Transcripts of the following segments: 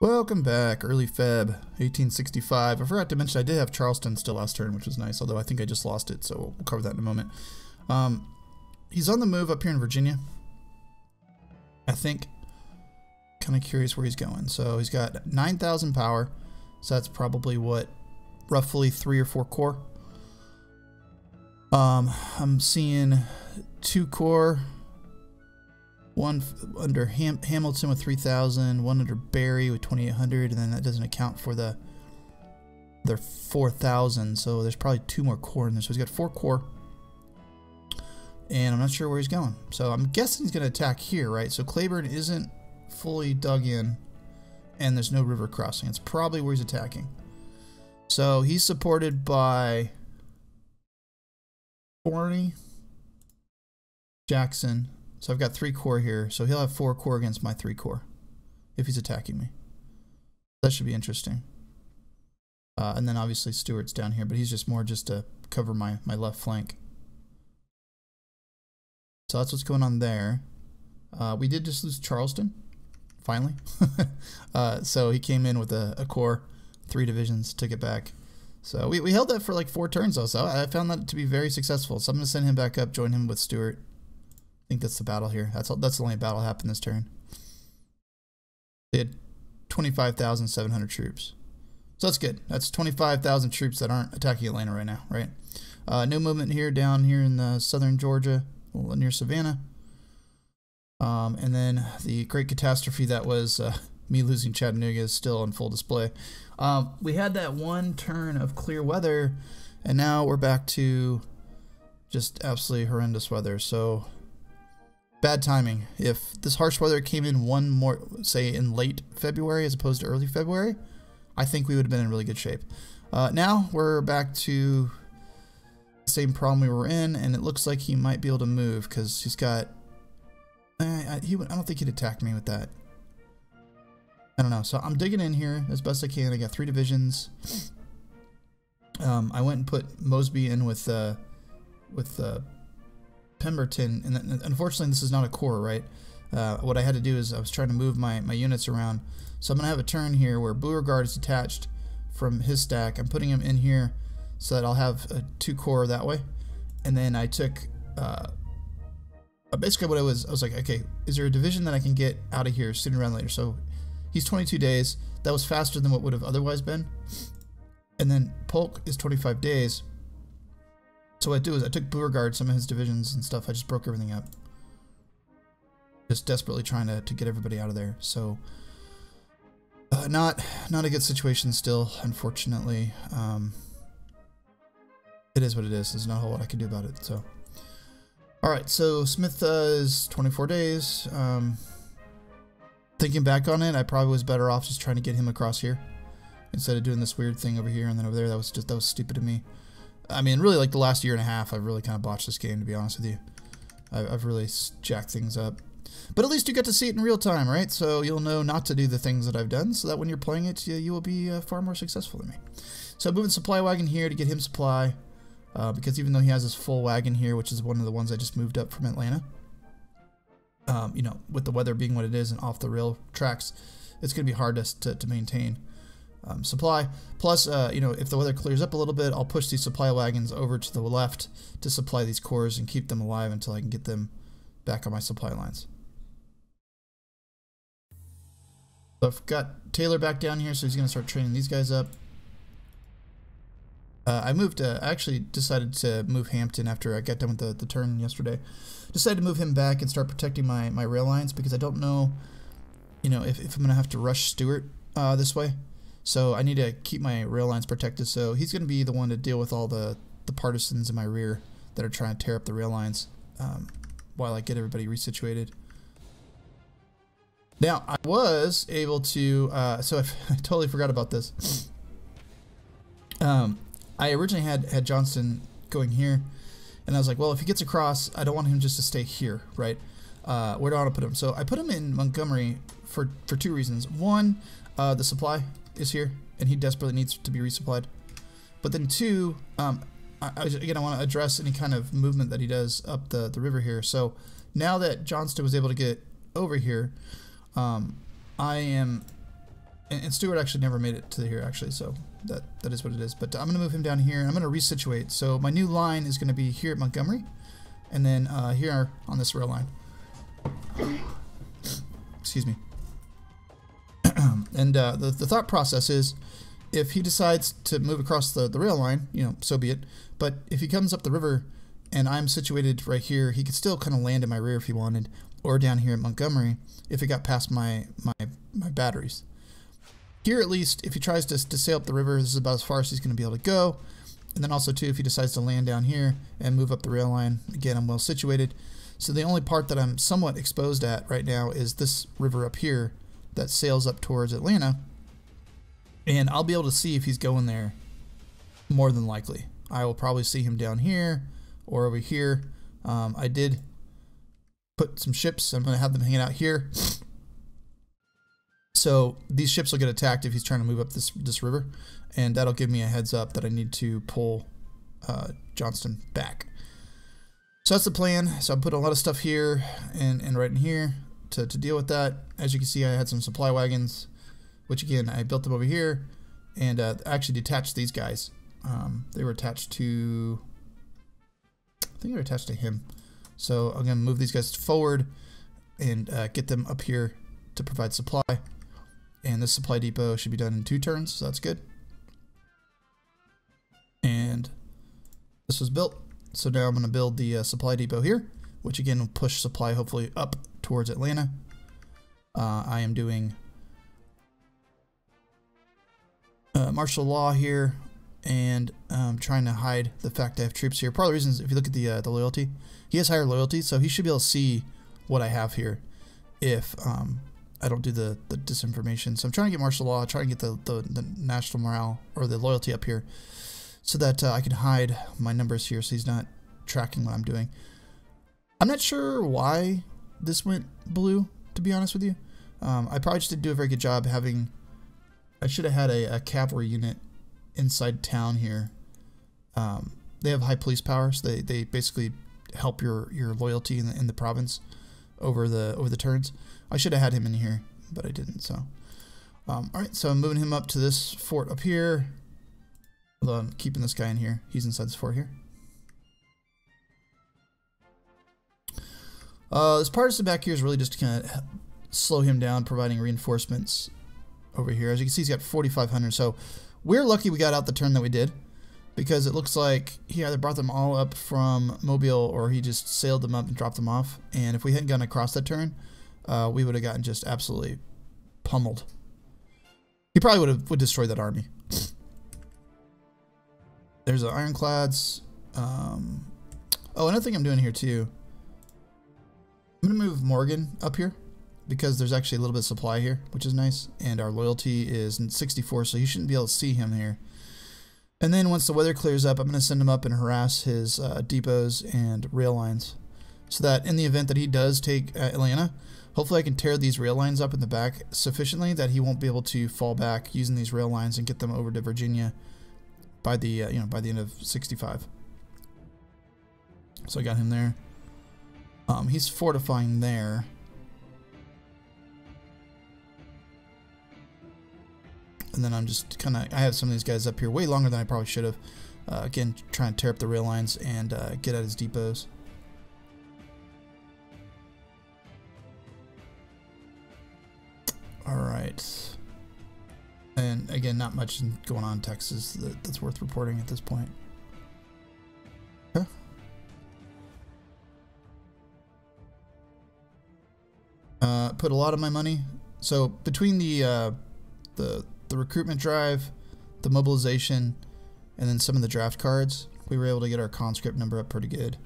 Welcome back, early Feb, 1865. I forgot to mention I did have Charleston still last turn, which was nice, although I think I just lost it, so we'll cover that in a moment. He's on the move up here in Virginia, I think. Kind of curious where he's going. So he's got 9,000 power, so that's probably what, roughly 3 or 4 core. I'm seeing 2 core. One under Hamilton with 3,000, one under Barry with 2,800, and then that doesn't account for their 4,000. So there's probably 2 more core in there. So he's got 4 core, and I'm not sure where he's going. So I'm guessing he's going to attack here, right? So Claiborne isn't fully dug in, and there's no river crossing. It's probably where he's attacking. So he's supported by Forney, Jackson. So I've got 3 core here, so he'll have 4 core against my 3 core if he's attacking me. That should be interesting. And then obviously Stewart's down here, but he's just more just to cover my left flank. So that's what's going on there. We did just lose Charleston, finally. So he came in with a core, 3 divisions, took it back. So we held that for like 4 turns though, so I found that to be very successful. So I'm going to send him back up, join him with Stewart. I think that's the battle here. That's the only battle happened this turn. They had 25,700 troops. So that's good. That's 25,000 troops that aren't attacking Atlanta right now, right? No movement here down here in southern Georgia, near Savannah. And then the great catastrophe that was me losing Chattanooga is still on full display. We had that 1 turn of clear weather, and now we're back to just absolutely horrendous weather. So bad timing. If this harsh weather came in one more, say in late February as opposed to early February, I think we would have been in really good shape. Now we're back to the same problem we were in, and it looks like he might be able to move because he's got. I don't think he'd attack me with that. I don't know. So I'm digging in here as best I can. I got 3 divisions. I went and put Mosby in with Pemberton, and unfortunately this is not a core, right? What I had to do is I was trying to move my units around. So I'm going to have a turn here where Beauregard is detached from his stack. I'm putting him in here so that I'll have 2 core that way. And then I took, basically what I was like, okay, is there a division that I can get out of here sooner rather than later? So he's 22 days. That was faster than what would have otherwise been. And then Polk is 25 days. So what I do is I took Beauregard, some of his divisions and stuff. I just broke everything up. Just desperately trying to get everybody out of there. So not a good situation still, unfortunately. It is what it is. There's not a whole lot I can do about it. So, all right. So Smith is 24 days. Thinking back on it, I probably was better off just trying to get him across here instead of doing this weird thing over here and then over there. That was stupid of me. I mean, really, like the last year and a half, I've really kind of botched this game, to be honest with you. I've really jacked things up. But at least you get to see it in real time, right? So you'll know not to do the things that I've done, so that when you're playing it, you will be far more successful than me. So I'm moving supply wagon here to get him supply, because even though he has his full wagon here, which is one of the ones I just moved up from Atlanta, you know, with the weather being what it is and off the rail tracks, it's going to be hard to maintain. Supply. Plus, you know, if the weather clears up a little bit, I'll push these supply wagons over to the left to supply these cores and keep them alive until I can get them back on my supply lines. So I've got Taylor back down here, so he's going to start training these guys up. I actually decided to move Hampton after I got done with the turn yesterday. Decided to move him back and start protecting my rail lines because I don't know, you know, if I'm going to have to rush Stewart this way. So I need to keep my rail lines protected. So he's going to be the one to deal with all the partisans in my rear that are trying to tear up the rail lines while I get everybody resituated. Now, I was able to, so I totally forgot about this. I originally had Johnston going here, and I was like, well, if he gets across, I don't want him just to stay here, right? Where do I want to put him? So I put him in Montgomery for 2 reasons. One, the supply is here, and he desperately needs to be resupplied. But then 2, again, I want to address any kind of movement that he does up the river here. So now that Johnston was able to get over here, I am And Stewart actually never made it to here, actually, so that is what it is. But I'm going to move him down here, and I'm going to resituate. So my new line is going to be here at Montgomery, and then here on this rail line. Excuse me. And the thought process is, if he decides to move across the rail line, you know, so be it. But if he comes up the river and I'm situated right here, he could still kind of land in my rear if he wanted, or down here at Montgomery if it got past my batteries. Here, at least, if he tries to sail up the river, this is about as far as he's going to be able to go. And then also, too, if he decides to land down here and move up the rail line, again, I'm well situated. So the only part that I'm somewhat exposed at right now is this river up here that sails up towards Atlanta. And I'll be able to see if he's going there more than likely. I will probably see him down here or over here. I did put some ships. I'm going to have them hanging out here. So these ships will get attacked if he's trying to move up this river, and that'll give me a heads up that I need to pull Johnston back. So that's the plan. So I put a lot of stuff here and right in here to deal with that. As you can see, I had some supply wagons, which again, I built them over here, and actually detached these guys. They were attached to, I think they were attached to him. So I'm going to move these guys forward and get them up here to provide supply. And this supply depot should be done in 2 turns, so that's good. And this was built. So now I'm going to build the supply depot here, which again will push supply hopefully up towards Atlanta. I am doing martial law here, and trying to hide the fact I have troops here. Part of the reasons, if you look at the loyalty, he has higher loyalty, so he should be able to see what I have here if I don't do the disinformation. So I'm trying to get martial law, trying to get the national morale or the loyalty up here so that I can hide my numbers here so he's not tracking what I'm doing. I'm not sure why this went blue, to be honest with you. I probably just didn't do a very good job having... I should have had a cavalry unit inside town here. They have high police power, so they basically help your loyalty in the province over the turns. I should have had him in here, but I didn't. So, all right. So I'm moving him up to this fort up here. Although I'm keeping this guy in here. He's inside this fort here. This partisan back here is really just to kind of slow him down, providing reinforcements over here. As you can see, he's got 4,500. So we're lucky we got out the turn that we did, because it looks like he either brought them all up from Mobile or he just sailed them up and dropped them off. And if we hadn't gone across that turn, we would have gotten just absolutely pummeled. He probably would destroy that army. There's the ironclads. Oh, another thing I'm doing here too. I'm gonna move Morgan up here because there's actually a little bit of supply here, which is nice, and our loyalty is 64, so you shouldn't be able to see him here. And then once the weather clears up, I'm gonna send him up and harass his depots and rail lines, so that in the event that he does take Atlanta, hopefully I can tear these rail lines up in the back sufficiently that he won't be able to fall back using these rail lines and get them over to Virginia by the by the end of 65. So I got him there. He's fortifying there. And then I'm just kind of, I have some of these guys up here way longer than I probably should have. Again, trying to tear up the rail lines and get at his depots. All right. And again, not much going on in Texas that's worth reporting at this point. Okay. Put a lot of my money. So between the recruitment drive, the mobilization, and then some of the draft cards, we were able to get our conscript number up pretty good.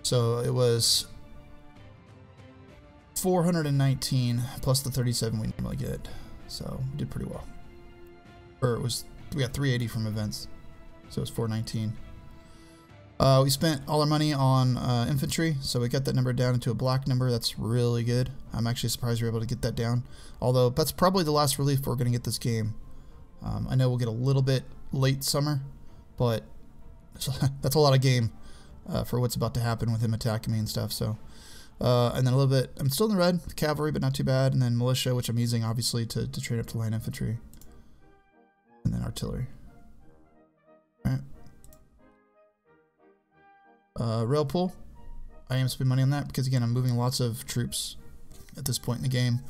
So it was 419 plus the 37 we normally get. So we did pretty well. Or we got 380 from events. So it was 419. We spent all our money on infantry, so we got that number down into a black number. That's really good. I'm actually surprised we were able to get that down. Although that's probably the last relief we're going to get this game. I know we'll get a little bit late summer, but that's a lot of game for what's about to happen with him attacking me and stuff. So And then a little bit, I'm still in the red, cavalry, but not too bad. And then militia, which I'm using obviously to train up to line infantry. And then artillery. All right. Rail pool. I am spending money on that because again, I'm moving lots of troops at this point in the game.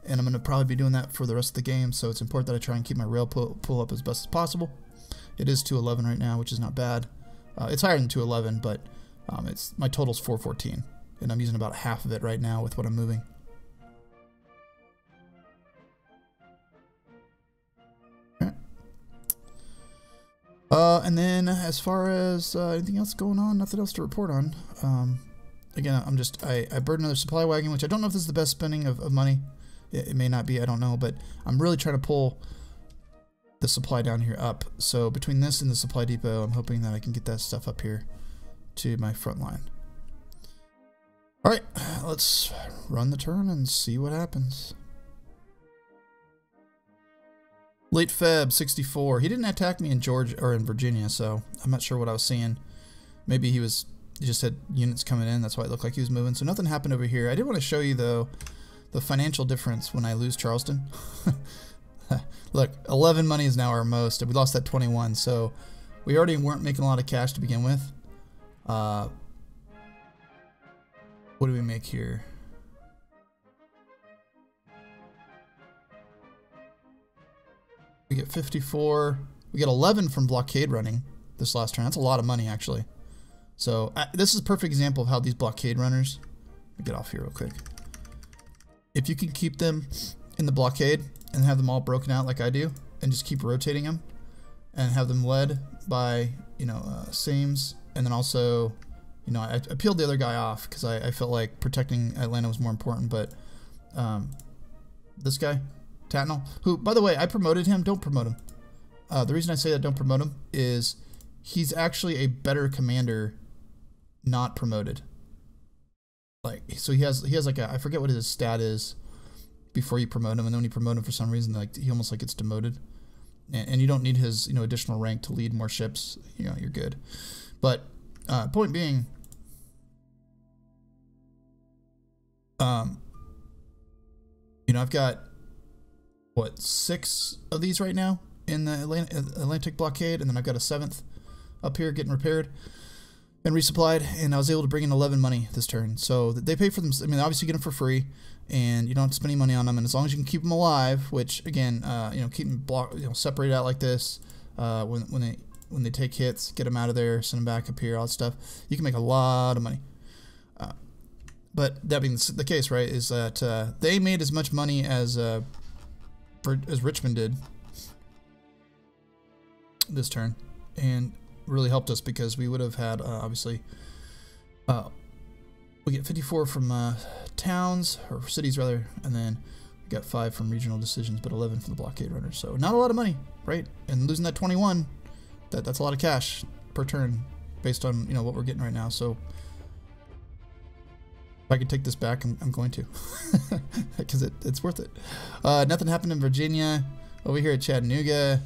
And I'm going to probably be doing that for the rest of the game. So it's important that I try and keep my rail pool up as best as possible. It is 211 right now, which is not bad. It's higher than 211, but my total's 414. And I'm using about half of it right now with what I'm moving. Okay. And then as far as anything else going on, nothing else to report on. Again, I burned another supply wagon, which I don't know if this is the best spending of money. It may not be, I don't know, but I'm really trying to pull the supply down here up. So between this and the supply depot, I'm hoping that I can get that stuff up here to my front line. All right, let's run the turn and see what happens. Late Feb 64. He didn't attack me in Georgia or in Virginia, so I'm not sure what I was seeing. Maybe he just had units coming in. That's why it looked like he was moving. So nothing happened over here. I did want to show you though the financial difference when I lose Charleston. Look, 11 money is now our most. We lost that 21, so we already weren't making a lot of cash to begin with. What do we make here? We get 54. We get 11 from blockade running this last turn. That's a lot of money, actually. So this is a perfect example of how these blockade runners. Let me get off here real quick. If you can keep them in the blockade and have them all broken out like I do, and just keep rotating them, and have them led by, you know, Sames, and then also, you know, I peeled the other guy off because I felt like protecting Atlanta was more important, but this guy, Tatnall, who, by the way, I promoted him. Don't promote him. The reason I say that don't promote him is he's actually a better commander not promoted. Like, so he has like I forget what his stat is before you promote him, and then when you promote him for some reason, like he almost like gets demoted, and you don't need his, you know, additional rank to lead more ships. You know, you're good. But point being, you know, I've got what, 6 of these right now in the Atlantic blockade, and then I've got a 7th up here getting repaired and resupplied, and I was able to bring in 11 money this turn. So they pay for them. I mean, obviously you get them for free, and you don't have to spend any money on them. And as long as you can keep them alive, which again, you know, keep them separated out like this, when they take hits, get them out of there, send them back up here, all that stuff. You can make a lot of money. But that being the case, right, is that they made as much money as Richmond did this turn, and really helped us because we would have had obviously we get 54 from towns or cities rather, and then we got 5 from regional decisions, but 11 from the blockade runners. So not a lot of money, right? And losing that 21, that's a lot of cash per turn based on, you know, what we're getting right now. So if I could take this back, I'm going to, because it's worth it. Nothing happened in Virginia. Over here at Chattanooga,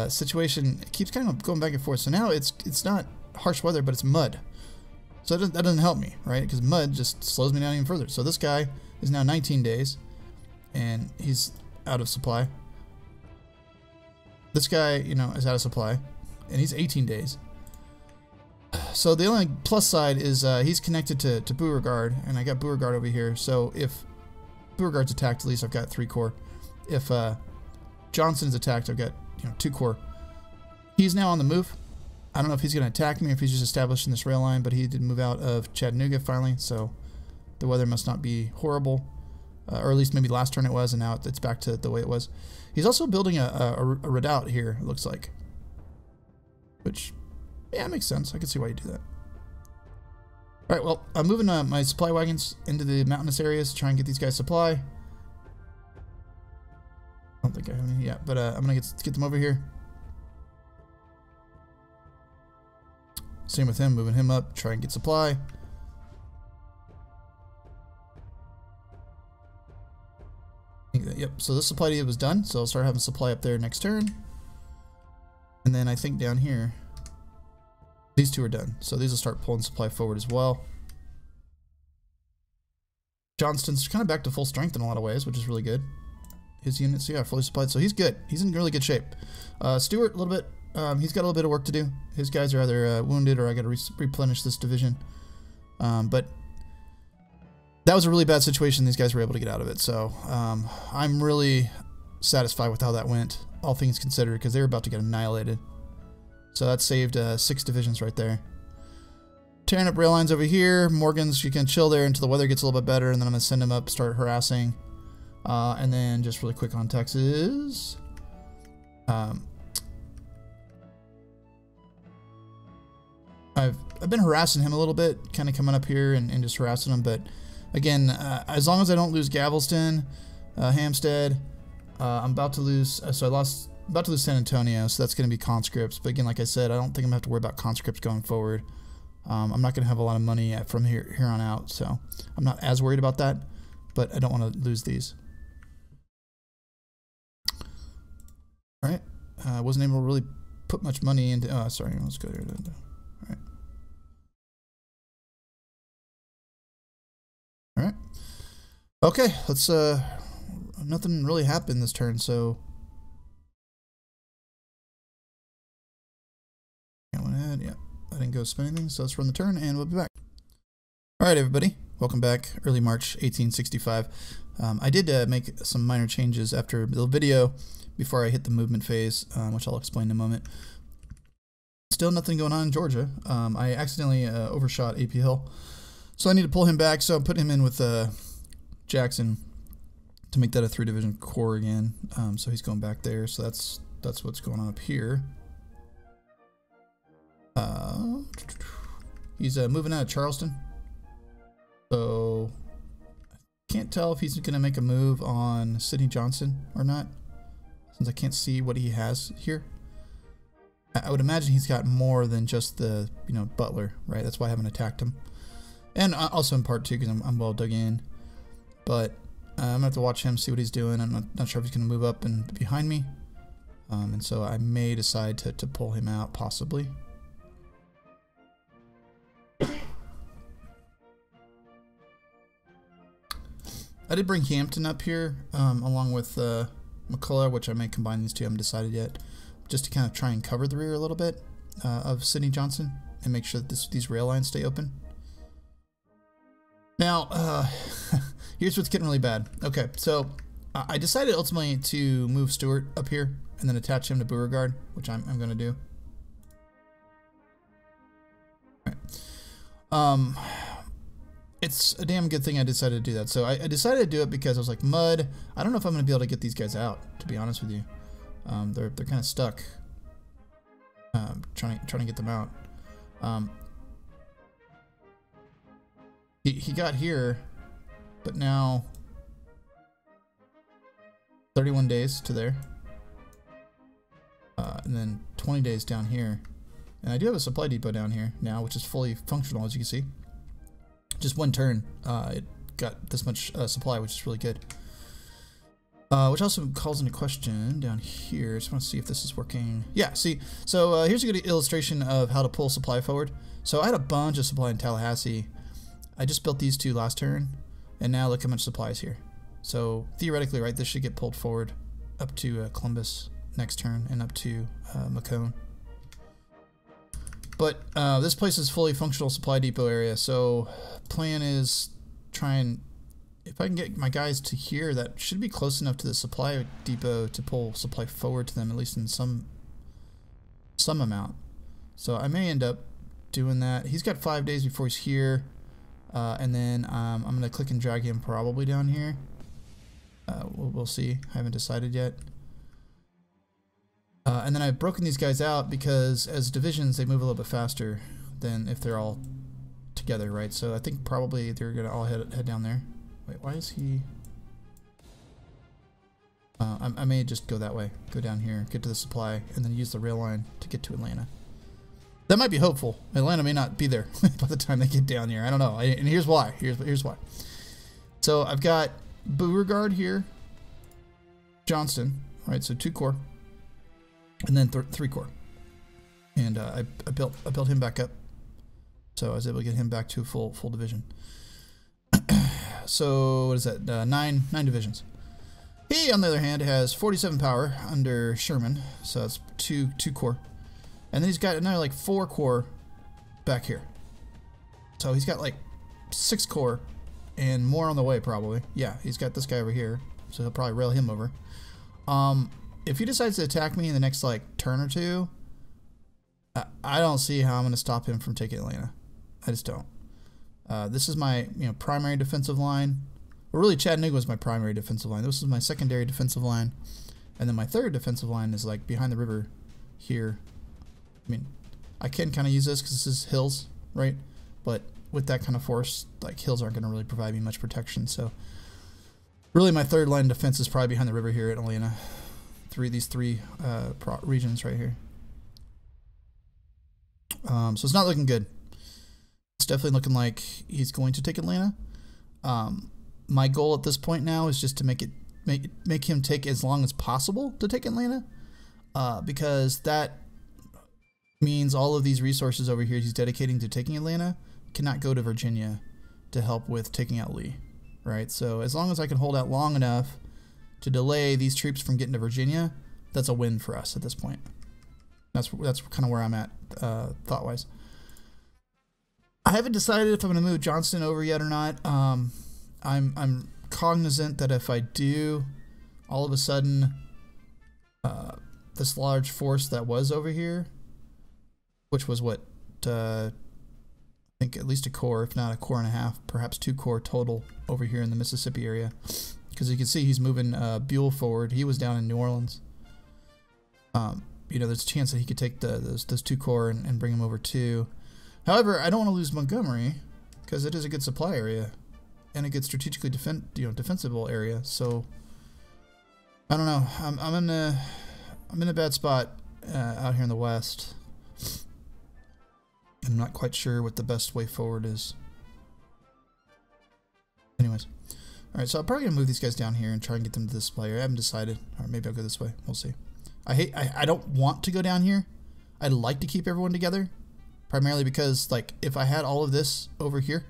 situation keeps kind of going back and forth. So now it's not harsh weather, but it's mud. So that doesn't help me, right? Because mud just slows me down even further. So this guy is now 19 days, and he's out of supply. This guy, you know, is out of supply, and he's 18 days. So the only plus side is he's connected to Beauregard, and I got Beauregard over here. So if Beauregard's attacked, at least I've got 3 corps. If Johnson's attacked, I've got, you know, 2 corps. He's now on the move. I don't know if he's going to attack me or if he's just establishing this rail line, but he did move out of Chattanooga finally, so the weather must not be horrible, or at least maybe last turn it was, and now it's back to the way it was. He's also building a redoubt here, it looks like, which, yeah, makes sense. I can see why you do that. All right, well, I'm moving my supply wagons into the mountainous areas to try and get these guys supply. I don't think I have any yet, but I'm going to get them over here. Same with him, moving him up, try and get supply. Yep, so this supply deal was done, so I'll start having supply up there next turn. And then I think down here, these 2 are done. So these will start pulling supply forward as well. Johnston's kind of back to full strength in a lot of ways, which is really good. His units, yeah, fully supplied, so he's good. He's in really good shape. Stuart, a little bit, he's got a little bit of work to do. His guys are either wounded or I got to replenish this division. But that was a really bad situation. These guys were able to get out of it, so I'm really satisfied with how that went, all things considered, because they were about to get annihilated. So that saved 6 divisions right there. Tearing up rail lines over here. Morgan's, you can chill there until the weather gets a little bit better, and then I'm going to send him up, start harassing. And then just really quick on Texas. I've been harassing him a little bit, kind of coming up here and just harassing him, but again, as long as I don't lose Galveston, Hampstead, I'm about to lose, about to lose San Antonio, so that's going to be conscripts. But again, like I said, I don't think I'm going to have to worry about conscripts going forward. I'm not going to have a lot of money from here on out, so I'm not as worried about that, but I don't want to lose these. All right, I wasn't able to really put much money into, oh, sorry, let's go there. All right. All right. Okay, let's, nothing really happened this turn, so. I went ahead, yeah. I didn't go spend anything, so let's run the turn and we'll be back. All right, everybody, welcome back. Early March 1865. I did make some minor changes after the video before I hit the movement phase, which I'll explain in a moment. Still nothing going on in Georgia. I accidentally overshot AP Hill, so I need to pull him back. So I'm putting him in with Jackson to make that a 3-division corps again. So he's going back there. So that's what's going on up here. He's moving out of Charleston, so I can't tell if he's going to make a move on Sidney Johnson or not, since I can't see what he has here. I would imagine he's got more than just the, Butler, right? That's why I haven't attacked him, and also in part 2 because I'm well dug in. But I'm gonna have to watch him, see what he's doing. I'm not sure if he's going to move up and behind me, and so I may decide to pull him out possibly. I did bring Hampton up here, along with McCullough, which I may combine these two. I haven't decided yet, just to kind of try and cover the rear a little bit of Sidney Johnson and make sure that these rail lines stay open. Now, here's what's getting really bad. Okay, so I decided ultimately to move Stuart up here and then attach him to Beauregard, which I'm going to do. All right. It's a damn good thing I decided to do that. So I decided to do it because I was like, mud, I don't know if I'm going to be able to get these guys out, to be honest with you. They're kind of stuck trying to get them out. He got here, but now 31 days to there. And then 20 days down here. And I do have a supply depot down here now, which is fully functional, as you can see. Just one turn, it got this much supply, which is really good. Which also calls into question down here. Just want to see if this is working. Yeah, see, so here's a good illustration of how to pull supply forward. So I had a bunch of supply in Tallahassee. I just built these 2 last turn, and now look how much supply is here. So theoretically, right, this should get pulled forward up to Columbus next turn and up to Macomb. But this place is fully functional supply depot area, so plan is try and, if I can get my guys to here, that should be close enough to the supply depot to pull supply forward to them, at least in some amount. So I may end up doing that. He's got 5 days before he's here, and then I'm going to click and drag him probably down here. We'll see. I haven't decided yet. And then I've broken these guys out because as divisions they move a little bit faster than if they're all together, right? So I think probably they're gonna all head down there. Wait, why is he? I may just go that way, go down here, get to the supply, and then use the rail line to get to Atlanta. That might be hopeful. Atlanta may not be there by the time they get down here. I don't know. And here's why. Here's why. So I've got Beauregard here, Johnston, right? So 2 corps. And then 3 corps, and I built him back up, so I was able to get him back to full division. So what is that? Nine divisions. He, on the other hand, has 47 power under Sherman, so that's two core, and then he's got another like 4 core back here. So he's got like 6 core and more on the way probably. Yeah, he's got this guy over here, so he'll probably rail him over. If he decides to attack me in the next like turn or two, I don't see how I'm going to stop him from taking Atlanta. I just don't. This is my primary defensive line. Well, really, Chattanooga was my primary defensive line. This is my secondary defensive line. And then my third defensive line is like behind the river here. I mean, I can kind of use this because this is hills, right? But with that kind of force, like hills aren't going to really provide me much protection. So really my third line of defense is probably behind the river here at Atlanta. These three regions right here. So it's not looking good. It's definitely looking like he's going to take Atlanta. My goal at this point now is just to make him take as long as possible to take Atlanta, because that means all of these resources over here he's dedicating to taking Atlanta cannot go to Virginia to help with taking out Lee, right? So as long as I can hold out long enough to delay these troops from getting to Virginia, that's a win for us at this point. That's kind of where I'm at thought-wise. I haven't decided if I'm going to move Johnston over yet or not. I'm cognizant that if I do, all of a sudden, this large force that was over here, which was what, I think at least a core, if not a core and a half, perhaps 2 core total over here in the Mississippi area. Because you can see he's moving Buell forward. He was down in New Orleans. There's a chance that he could take those 2 core and bring him over too. However, I don't want to lose Montgomery because it is a good supply area and a good strategically defensible area. So I don't know. I'm in a bad spot out here in the west. I'm not quite sure what the best way forward is. Anyways, all right. So I'm probably gonna move these guys down here and try and get them to this supply area. I haven't decided, or maybe I'll go this way. We'll see. I don't want to go down here. I'd like to keep everyone together, primarily because like if I had all of this over here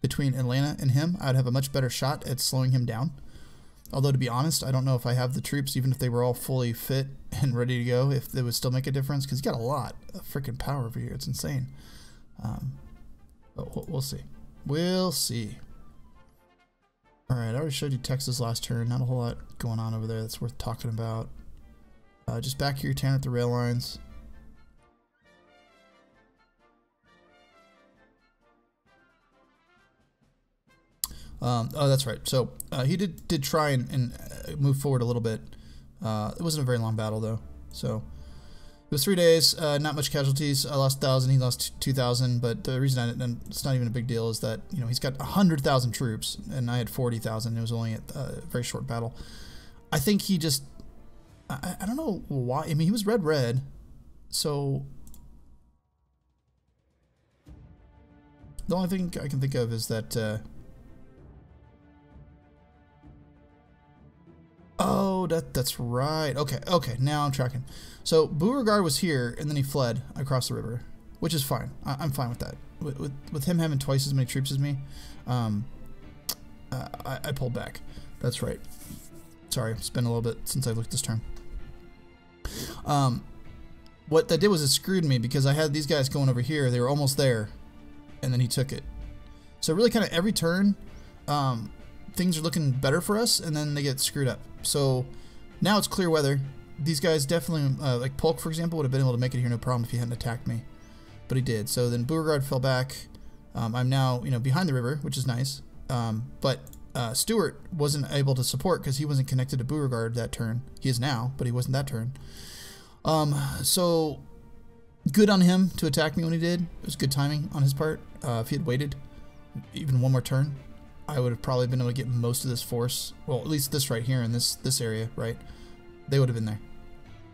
between Atlanta and him, I'd have a much better shot at slowing him down. Although to be honest, I don't know if I have the troops, even if they were all fully fit and ready to go, if they would still make a difference, because he's got a lot of freaking power over here. It's insane. But we'll see. We'll see. All right, I already showed you Texas last turn. Not a whole lot going on over there that's worth talking about. Just back here, tearing up the rail lines. Oh, that's right. So he did try and move forward a little bit. It wasn't a very long battle though. So it was 3 days. Not much casualties. I lost 1,000. He lost 2,000. But the reason it's not even a big deal is that he's got 100,000 troops and I had 40,000. It was only a very short battle. I think he just I don't know why. I mean, he was red. So the only thing I can think of is that. Oh, that's right. Okay. Now I'm tracking. So Beauregard was here, and then he fled across the river, which is fine. I'm fine with that. With him having twice as many troops as me, I pulled back. That's right. Sorry, it's been a little bit since I looked this turn. What that did was it screwed me because I had these guys going over here. They were almost there, and then he took it. So really, kind of every turn, things are looking better for us, and then they get screwed up. So now it's clear weather. These guys definitely, like Polk, for example, would have been able to make it here no problem if he hadn't attacked me, but he did. So then Beauregard fell back. I'm now, behind the river, which is nice. But Stewart wasn't able to support because he wasn't connected to Beauregard that turn. He is now, but he wasn't that turn. So good on him to attack me when he did. It was good timing on his part. If he had waited even one more turn, I would have probably been able to get most of this force. Well, at least this right here in this area, right? They would have been there.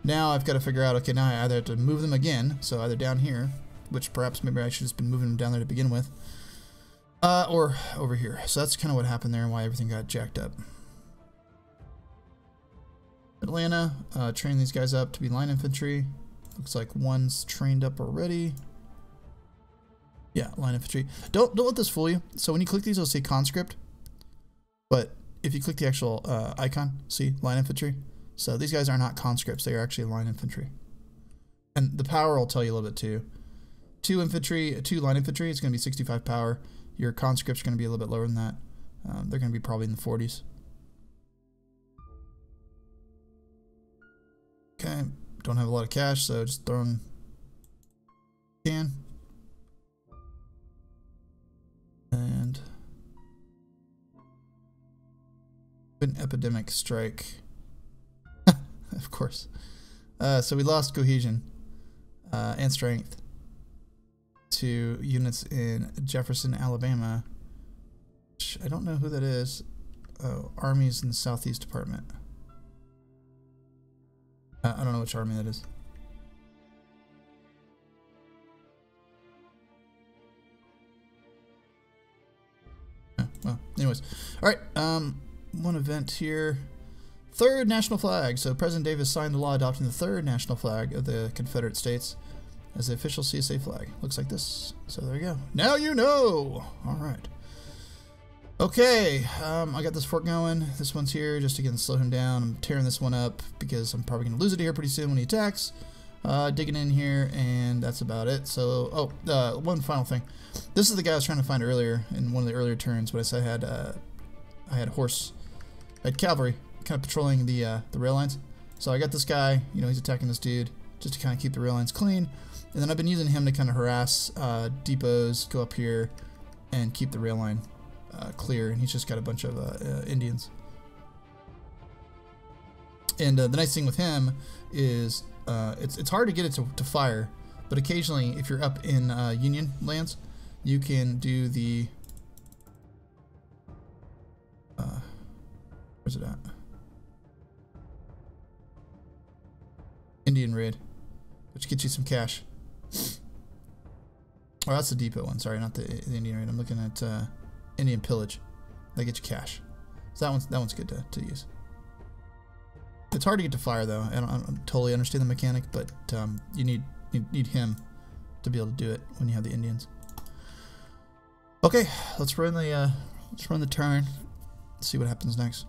Now I've got to figure out, okay, now I either have to move them again, so either down here, which perhaps maybe I should have just been moving them down there to begin with, or over here. So that's kind of what happened there and why everything got jacked up. Atlanta, train these guys up to be line infantry. Looks like one's trained up already. Yeah, line infantry. Don't let this fool you. So when you click these, it'll say conscript. But if you click the actual icon, see, line infantry. So these guys are not conscripts, they are actually line infantry. And the power will tell you a little bit too. 2 line infantry is going to be 65 power. Your conscripts are going to be a little bit lower than that. They're going to be probably in the 40s. Okay, don't have a lot of cash, so just throw in can. And an epidemic strike. Of course. So we lost cohesion and strength to units in Jefferson, Alabama. Which I don't know who that is. Oh, armies in the Southeast Department. I don't know which army that is. Well, anyways. Alright, one event here. 3rd national flag. So President Davis signed the law adopting the 3rd national flag of the Confederate States as the official CSA flag. Looks like this. So there you go. Now you know! Alright. Okay, I got this fort going. This one's here just to slow him down. I'm tearing this one up because I'm probably going to lose it here pretty soon when he attacks. Digging in here, and that's about it. So, one final thing. This is the guy I was trying to find earlier in one of the earlier turns, but I had cavalry kind of patrolling the rail lines. So I got this guy, he's attacking this dude just to kind of keep the rail lines clean. And then I've been using him to kind of harass depots, go up here, and keep the rail line clear. And he's just got a bunch of Indians. And the nice thing with him is it's hard to get it to fire, but occasionally if you're up in Union lands, you can do the where's it at? Indian raid, which gets you some cash. Oh, that's the depot one. Sorry, not the Indian raid. I'm looking at Indian pillage. That gets you cash. So that one's good to use. It's hard to get to fire though. I don't totally understand the mechanic, but you need him to be able to do it when you have the Indians. Okay, let's run the turn. See what happens next.